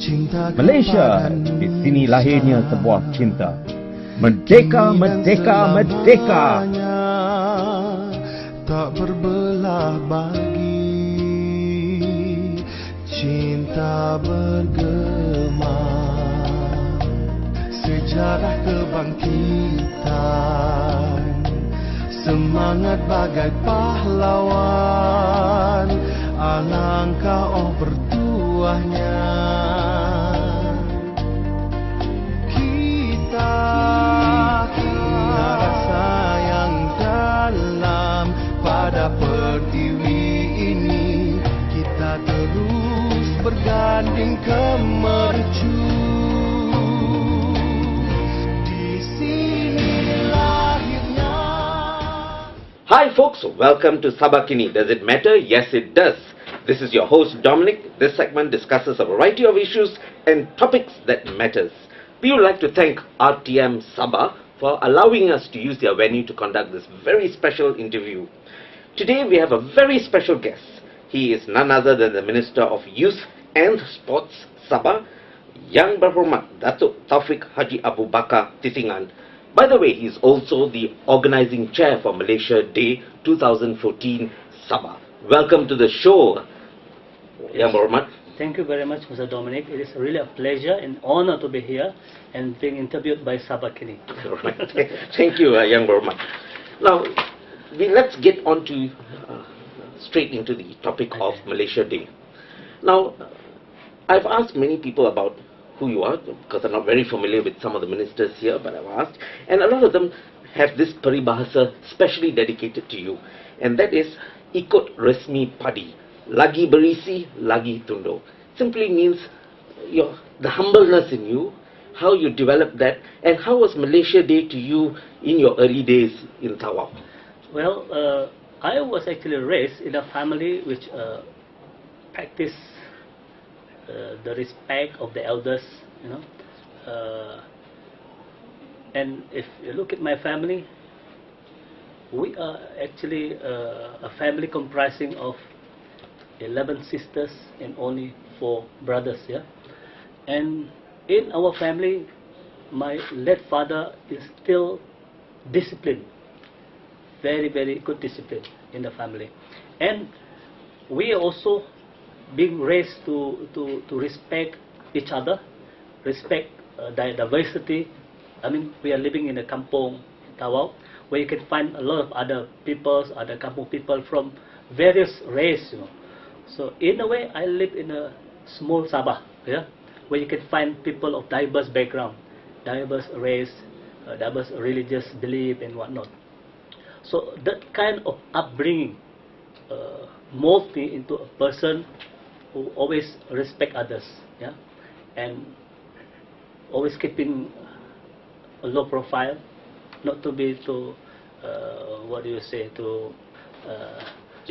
Malaysia, di sini lahirnya sebuah cinta. Merdeka, merdeka, merdeka. Tak berbelah bagi cinta bergema, sejarah kebangkitan, semangat bagai pahlawan, alangkah bertuahnya kita punya rasa yang dalam pada pertiwi ini. Kita terus berganding ke mercu. Hi folks, welcome to Sabahkini. Does it matter? Yes, it does. This is your host Dominic. This segment discusses a variety of issues and topics that matters. We would like to thank RTM Sabah for allowing us to use their venue to conduct this very special interview. Today we have a very special guest. He is none other than the Minister of Youth and Sports Sabah, Yang Berhormat Datuk Tawfiq Haji Abu Bakar Titingan. By the way, he is also the organizing chair for Malaysia Day 2014 Sabah. Welcome to the show, Yang Berhormat. Thank you very much, Mr. Dominic. It is really a pleasure and honor to be here and being interviewed by Sabahkini. Right. Thank you, Yang Berhormat. Now, let's get on to straight into the topic of Malaysia Day. Now, I've asked many people about who you are, because I'm not very familiar with some of the ministers here, but I've asked, and a lot of them have this peribahasa specially dedicated to you, and that is ikut resmi padi, lagi berisi, lagi tundo. Simply means the humbleness in you, how you developed that, and how was Malaysia Day to you in your early days in Tawau? Well, I was actually raised in a family which practiced the respect of the elders, you know. And if you look at my family, we are actually a family comprising of 11 sisters and only 4 brothers. Yeah, and in our family, my late father is still disciplined, very good discipline in the family, and we also being raised to respect each other, respect diversity. I mean, we are living in a kampung, Tawau, where you can find a lot of other peoples, other kampung people from various race, you know. So in a way, I live in a small Sabah, yeah, where you can find people of diverse background, diverse race, diverse religious belief and whatnot. So that kind of upbringing molded me into a person who always respect others, yeah, and always keeping a low profile, not to be too, what do you say, to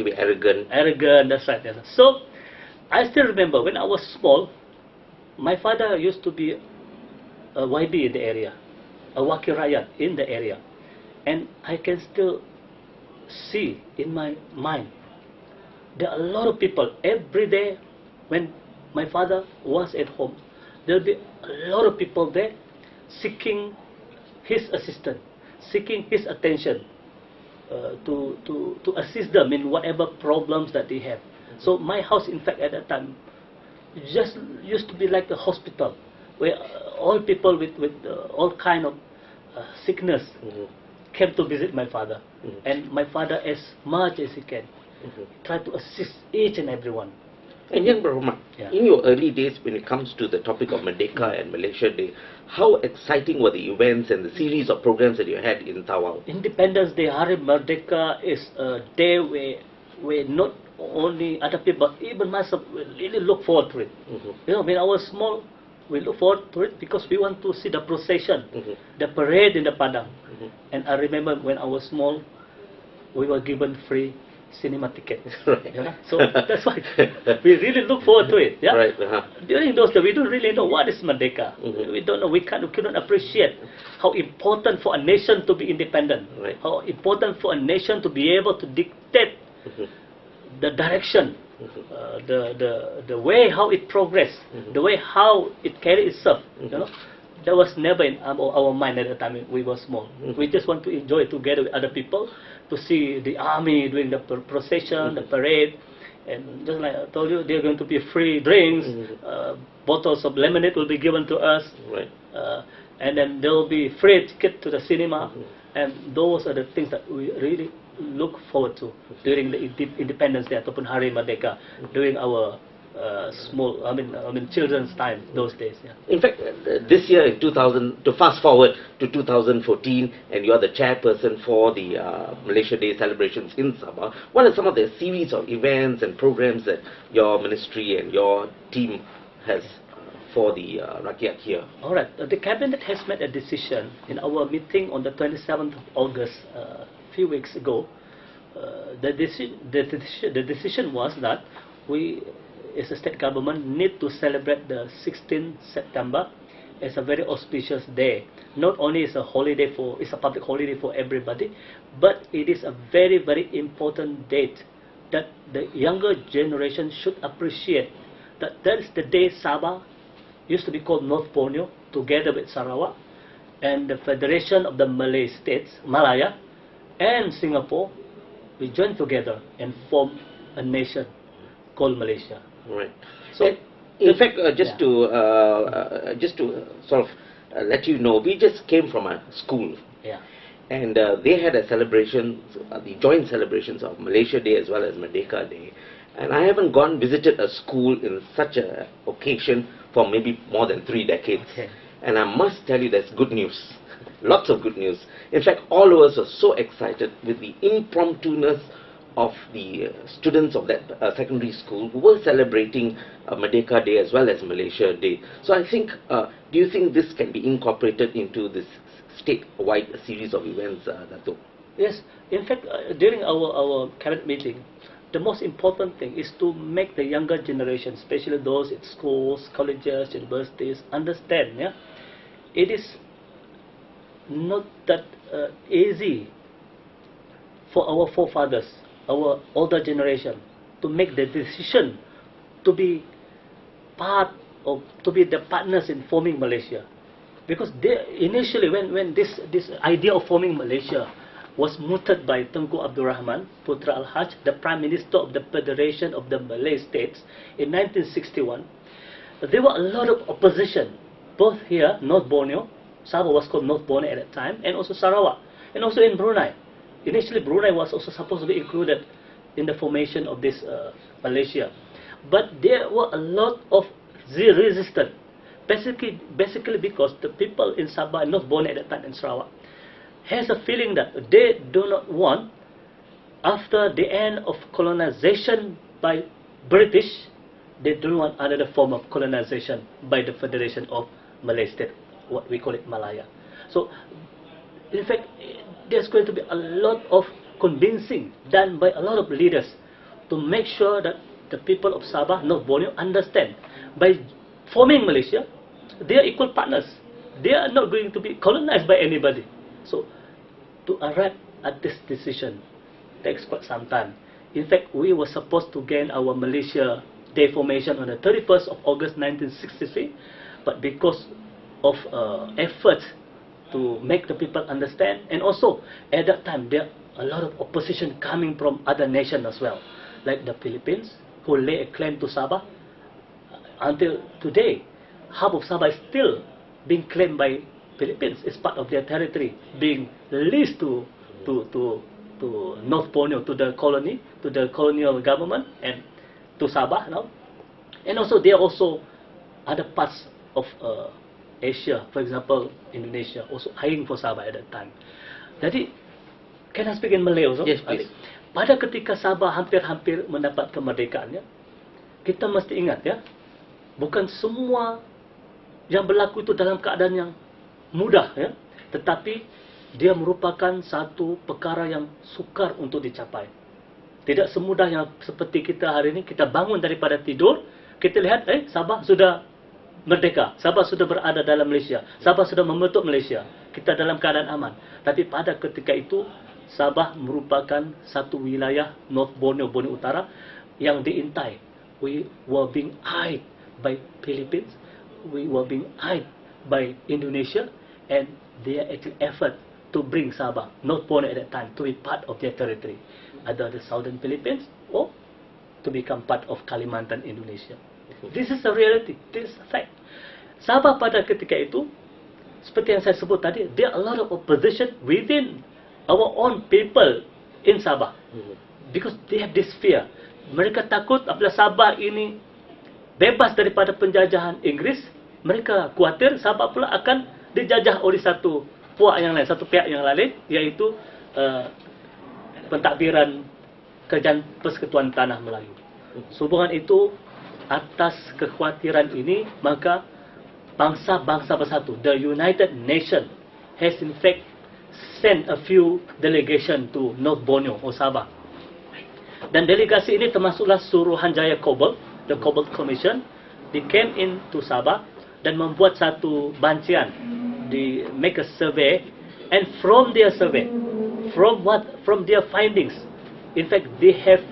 be arrogant. Arrogant, that's right. Yeah. So I still remember when I was small, my father used to be a YB in the area, a Wakil Rakyat in the area, and I can still see in my mind there are a lot of people every day. When my father was at home, there will be a lot of people there seeking his assistance, seeking his attention, to assist them in whatever problems that they have. So my house, in fact, at that time, just used to be like a hospital, where all people with all kind of sickness came to visit my father, and my father, as much as he can, tried to assist each and everyone. And Yang Berhormat, in your early days when it comes to the topic of Merdeka and Malaysia Day, how exciting were the events and the series of programs that you had in Tawau? Independence Day, Hari Merdeka is a day where not only other people, but even myself, really look forward to it. You know, when I was small, we look forward to it because we want to see the procession, the parade in the Padang. And I remember when I was small, we were given free cinema ticket. Right. Yeah? So that's why we really look forward to it. Yeah? Right. During those days, we don't really know what is Merdeka. We don't know. We cannot appreciate how important for a nation to be independent. Right. How important for a nation to be able to dictate the direction the way how it progressed, the way how it carried itself, that was never in our mind at the time we were small. We just want to enjoy together with other people, to see the army doing the procession, the parade, and just like I told you, there are going to be free drinks, bottles of lemonade will be given to us, Right. and then there will be free ticket to the cinema, and those are the things that we really look forward to during the Independence Day ataupun Hari Merdeka, during our children's time those days. Yeah. In fact, this year in 2000, to fast forward to 2014, and you are the chairperson for the Malaysia Day Celebrations in Sabah. What are some of the series of events and programs that your ministry and your team has for the Rakyat here? All right. The cabinet has made a decision in our meeting on the 27th of August, a few weeks ago. The decision was that we, as a state government, need to celebrate the 16th September as a very auspicious day. Not only is a holiday it's a public holiday for everybody, but it is a very, very important date that the younger generation should appreciate. That is the day Sabah used to be called North Borneo, together with Sarawak and the Federation of the Malay States, Malaya, and Singapore, we joined together and formed a nation called Malaysia. Right. So, in fact, just to sort of let you know, we just came from a school, yeah, and they had a celebration, the joint celebrations of Malaysia Day as well as Merdeka Day. And I haven't visited a school in such an occasion for maybe more than 3 decades. Okay. And I must tell you, there's good news. Lots of good news. In fact, all of us are so excited with the impromptu-ness of the students of that secondary school who were celebrating Merdeka Day as well as Malaysia Day. So I think, do you think this can be incorporated into this state-wide series of events, Datuk? Yes. In fact, during our cabinet meeting, the most important thing is to make the younger generation, especially those in schools, colleges, universities, understand. Yeah, it is not that easy for our forefathers, our older generation, to make the decision to be to be the partners in forming Malaysia, because initially when this idea of forming Malaysia was mooted by Tunku Abdul Rahman, Putra Al-Haj, the Prime Minister of the Federation of the Malay States in 1961, there were a lot of opposition, both here, North Borneo, Sabah was called North Borneo at that time, and also Sarawak, and also in Brunei. Initially, Brunei was also supposed to be included in the formation of this Malaysia. But there were a lot of resistance, basically because the people in Sabah and North Borneo at that time in Sarawak has a feeling that they do not want, after the end of colonization by British, they don't want another form of colonization by the Federation of Malay State, what we call it Malaya. So, in fact, there's going to be a lot of convincing done by a lot of leaders to make sure that the people of Sabah, North Borneo, understand by forming Malaysia, they are equal partners. They are not going to be colonized by anybody. So, to arrive at this decision takes quite some time. In fact, we were supposed to gain our Malaysia Day formation on the 31st of August 1963, but because of efforts to make the people understand, and also at that time there are a lot of opposition coming from other nations as well, like the Philippines, who lay a claim to Sabah. Until today, half of Sabah is still being claimed by Philippines. It's part of their territory, being leased to North Borneo, to the colony, to the colonial government, and to Sabah now. And also there are also other parts of Asia, for example, Indonesia, also eyeing for Sabah at that time. Jadi, can I speak in Malay also? Yes, please. Pada ketika Sabah hampir-hampir mendapat kemerdekaannya, kita mesti ingat ya, bukan semua yang berlaku itu dalam keadaan yang mudah ya, tetapi dia merupakan satu perkara yang sukar untuk dicapai. Tidak semudah yang seperti kita hari ini, kita bangun daripada tidur, kita lihat Sabah sudah merdeka, Sabah sudah berada dalam Malaysia, Sabah sudah membentuk Malaysia, kita dalam keadaan aman. Tapi pada ketika itu Sabah merupakan satu wilayah North Borneo, Borneo Utara, yang diintai. We were being eyed by Philippines, we were being eyed by Indonesia, and their actual effort to bring Sabah, North Borneo at that time, to be part of their territory, either the southern Philippines or to become part of Kalimantan, Indonesia. This is a reality, this is a fact. Sabah pada ketika itu, seperti yang saya sebut tadi, there are a lot of opposition within our own people in Sabah, because they have this fear. Mereka takut apabila Sabah ini bebas daripada penjajahan Inggris, mereka khawatir Sabah pula akan dijajah oleh satu pihak yang lain, iaitu pentadbiran Kerajaan Persekutuan Tanah Melayu. Sehubungan itu, atas kekhawatiran ini, maka bangsa-bangsa bersatu, the United Nations, has in fact sent a few delegation to North Borneo or Sabah. Dan delegasi ini termasuklah Suruhanjaya Cobalt, the Cobalt Commission. They came into Sabah dan membuat satu bancian, they make a survey, and from their survey, from their findings, in fact they have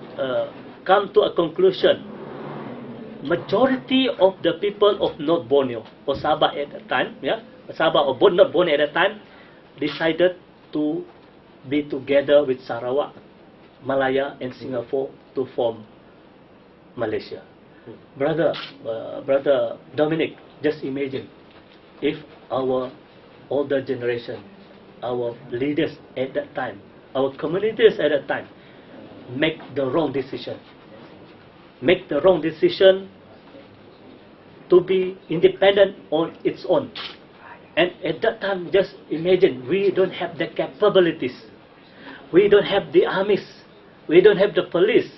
come to a conclusion. Majority of the people of North Borneo or Sabah at that time, Sabah or North Borneo at that time, decided to be together with Sarawak, Malaya, and Singapore to form Malaysia. Brother Dominic, just imagine if our older generation, our leaders at that time, our communities at that time, make the wrong decision to be independent on its own. And at that time, just imagine, we don't have the capabilities, we don't have the armies, we don't have the police,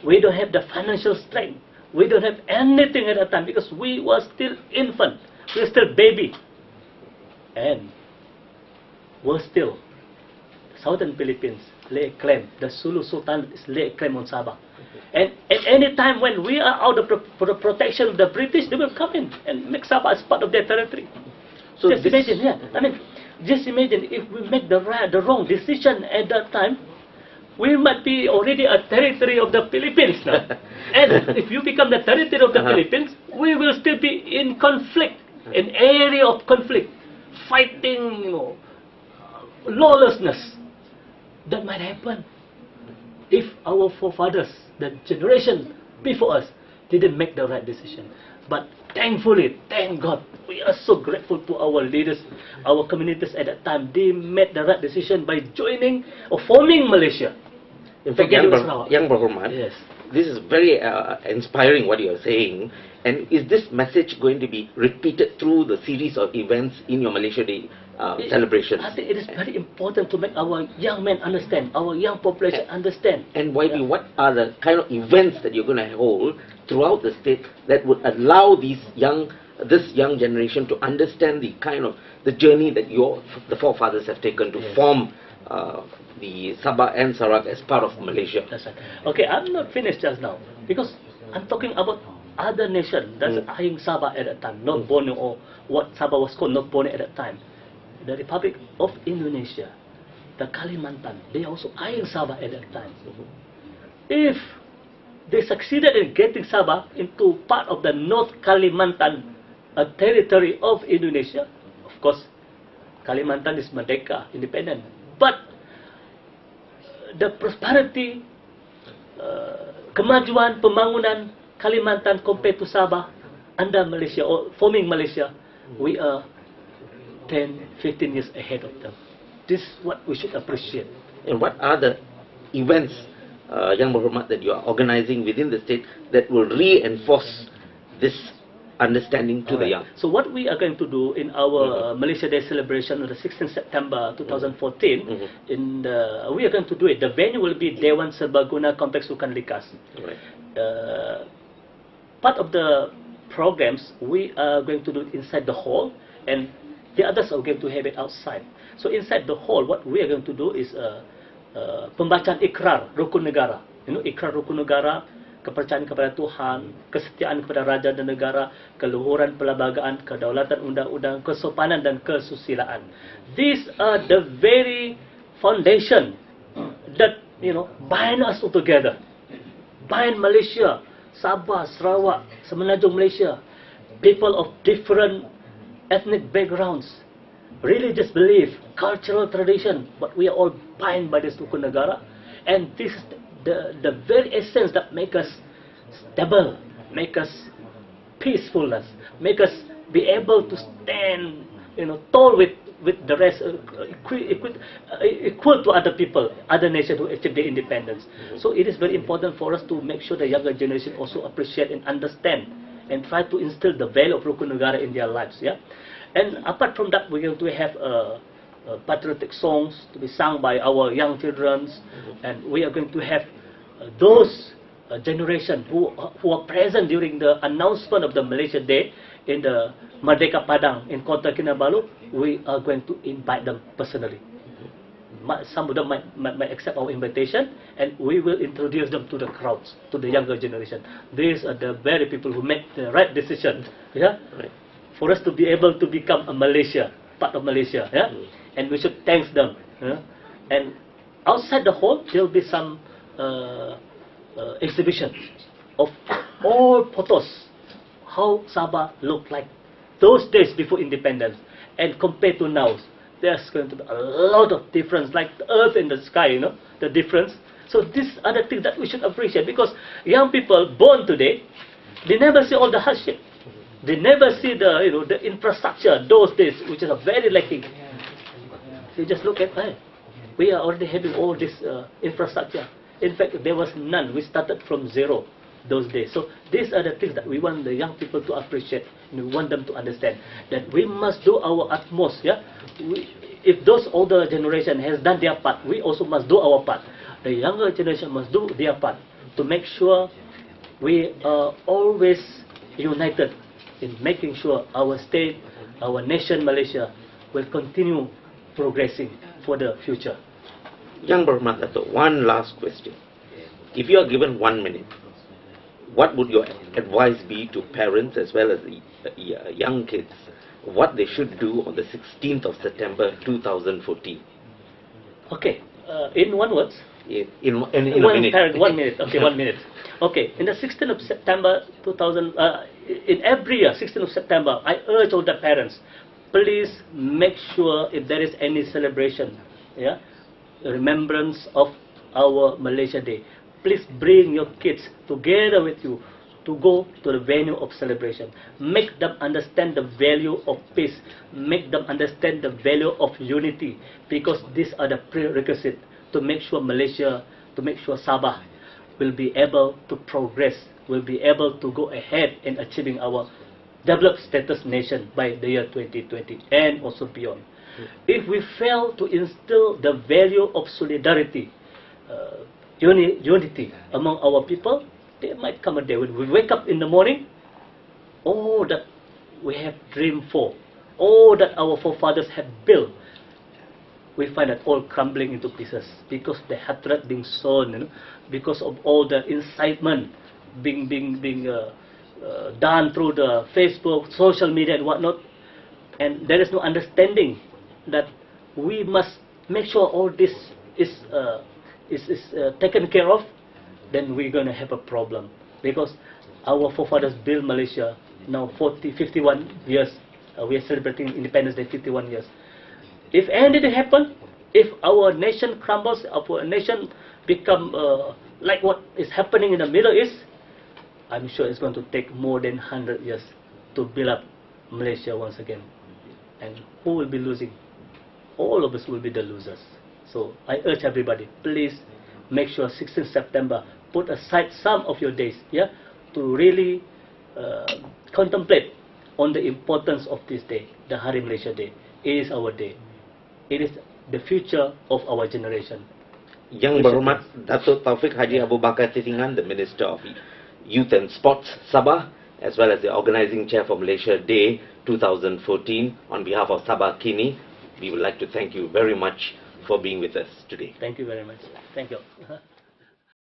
we don't have the financial strength, we don't have anything at that time, because we were still infant, we were still baby, and we're still southern Philippines lay claim, the Sulu Sultan lay claim on Sabah. And at any time when we are out of for the protection of the British, they will come in and make Sabah as part of their territory. So just imagine, just imagine if we make the wrong decision at that time, we might be already a territory of the Philippines now. And if you become the territory of the Philippines, we will still be in conflict, an area of conflict, fighting, lawlessness. That might happen if our forefathers, the generation before us, didn't make the right decision. But thankfully, thank God, we are so grateful to our leaders, our communities at that time. They made the right decision by joining or forming Malaysia. In fact, Yang Berhormat, yes, this is very inspiring what you are saying. And is this message going to be repeated through the series of events in your Malaysia Day celebrations? I think it is very important to make our young men understand, our young population understand. And YB, what are the kind of events that you're going to hold throughout the state that would allow this young generation to understand the kind of the journey that the forefathers have taken to form the Sabah and Sarawak as part of Malaysia? That's right. Okay, I'm not finished just now, because I'm talking about other nations that's eyeing Sabah at that time, North Borneo, or what Sabah was called North Borneo at that time. The Republic of Indonesia, the Kalimantan, they also eyeing Sabah at that time. If they succeeded in getting Sabah into part of the North Kalimantan, a territory of Indonesia, of course, Kalimantan is merdeka, independent. But the prosperity, kemajuan, pembangunan Kalimantan compared to Sabah under Malaysia or forming Malaysia, we are 10, 15 years ahead of them. This is what we should appreciate. And what are the events, Yang Berhormat, that you are organizing within the state that will reinforce this understanding to the young? So what we are going to do in our Malaysia Day celebration on the 16th September 2014, we are going to do it. The venue will be Dewan Serbaguna Kompleks Sukan Likas. Right. Part of the programs we are going to do inside the hall, and the others are going to have it outside. So inside the hall, what we are going to do is pembacaan ikrar rukun negara. Ikrar rukun negara, kepercayaan kepada Tuhan, kesetiaan kepada raja dan negara, keluhuran perlembagaan, kedaulatan undang-undang, kesopanan dan kesusilaan. These are the very foundation that bind us all together. bind Malaysia, Sabah, Sarawak, Semenanjung Malaysia, people of different ethnic backgrounds, religious belief, cultural tradition, but we are all bind by this Rukun Negara, and this is the very essence that make us stable, make us peacefulness, make us be able to stand, tall with the rest, equal to other people, other nations who achieve their independence. So it is very important for us to make sure the younger generation also appreciate and understand and try to instill the value of Rukun Negara in their lives. Yeah, and apart from that, we're going to have patriotic songs to be sung by our young children, and we are going to have those generation who are present during the announcement of the Malaysia Day in the Merdeka Padang in Kota Kinabalu. We are going to invite them personally. Some of them might accept our invitation, and we will introduce them to the crowds, to the younger generation. These are the very people who make the right decision, yeah, right, for us to be able to become a Malaysia, part of Malaysia, yeah, and we should thank them. Yeah? And outside the hall, there will be some exhibition of all photos, how Sabah looked like those days before independence, and compared to now, there's going to be a lot of difference, like the earth and the sky, the difference. So these are the things that we should appreciate, because young people born today, they never see all the hardship. They never see the the infrastructure those days, which is very lacking. You just look at, hey, we are already having all this infrastructure. In fact, there was none. We started from zero those days. So these are the things that we want the young people to appreciate, and we want them to understand that we must do our utmost. Yeah, if those older generation has done their part, we also must do our part. The younger generation must do their part to make sure we are always united in making sure our state, our nation, Malaysia, will continue progressing for the future. Young Datuk, one last question. If you are given 1 minute, what would your advice be to parents as well as young kids, what they should do on the 16th of September 2014? Okay, in one word? In a minute. Parent, 1 minute. Okay, 1 minute. Okay, in the 16th of September 2000, in every year, 16th of September, I urge all the parents, please make sure if there is any celebration, yeah, remembrance of our Malaysia Day, please bring your kids together with you to go to the venue of celebration. Make them understand the value of peace. Make them understand the value of unity, because these are the prerequisites to make sure Malaysia, to make sure Sabah will be able to progress, will be able to go ahead in achieving our developed status nation by the year 2020 and also beyond. If we fail to instill the value of solidarity, unity among our people, there might come a day when we wake up in the morning, all that we have dreamed for, all that our forefathers have built, we find that all crumbling into pieces because the hatred being sown, because of all the incitement being done through the Facebook, social media and whatnot, and there is no understanding that we must make sure all this is taken care of. Then we're going to have a problem, because our forefathers built Malaysia now 51 years. We are celebrating Independence Day 51 years. If anything happen, if our nation crumbles, if our nation become like what is happening in the Middle East, I'm sure it's going to take more than 100 years to build up Malaysia once again. And who will be losing? All of us will be the losers. So I urge everybody, please make sure 16th September, put aside some of your days, yeah, to really contemplate on the importance of this day, the Hari Malaysia Day. It is our day. It is the future of our generation. Yang Berhormat Datuk Tawfiq Haji Abu Bakar Titingan, the Minister of Youth and Sports Sabah, as well as the Organising Chair for Malaysia Day 2014, on behalf of Sabahkini, we would like to thank you very much for being with us today. Thank you very much. Thank you.